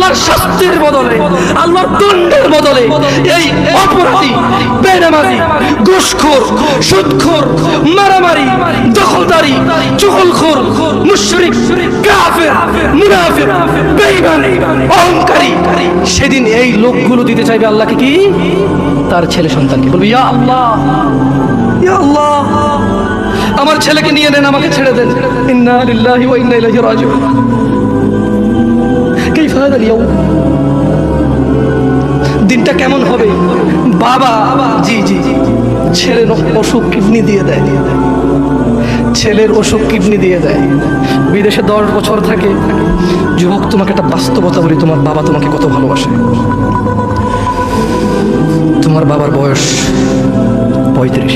আল্লাহর শাস্তির বদলে, আল্লাহর দণ্ডের বদলে এই অপরাধী, বেনামাজি, ঘুষখোর, সুদখোর, মারামারি, দখলদারি, চুগলখোর, মুশরিক, কাফের, মুনাফিক, বেঈমান, অহংকারী, সেদিন এই লোকগুলো দিতে চাইবে আল্লাহকে কি? তার ছেলে সন্তানকে। বলবে ইয়া আল্লাহ, ইয়া আল্লাহ, আমার ছেলেকে নিয়ে নেন, আমাকে ছেড়ে দেন। ইন্না লিল্লাহি ওয়া ইন্না ইলাইহি রাজিউন। কাইফা হাদা আল-ইয়াউম? দিনটা কেমন হবে? বাবা, জি জি, ছেলের অসুখ কিডনি দিয়ে দেয়, ছেলের অসুখ কিডনি দিয়ে দেয়, বিদেশে 10 বছর থাকে। যুবক, তোমাকে একটা বাস্তবতা বলি, তোমার বাবা তোমাকে কত ভালোবাসে। তোমার বাবার বয়স 35,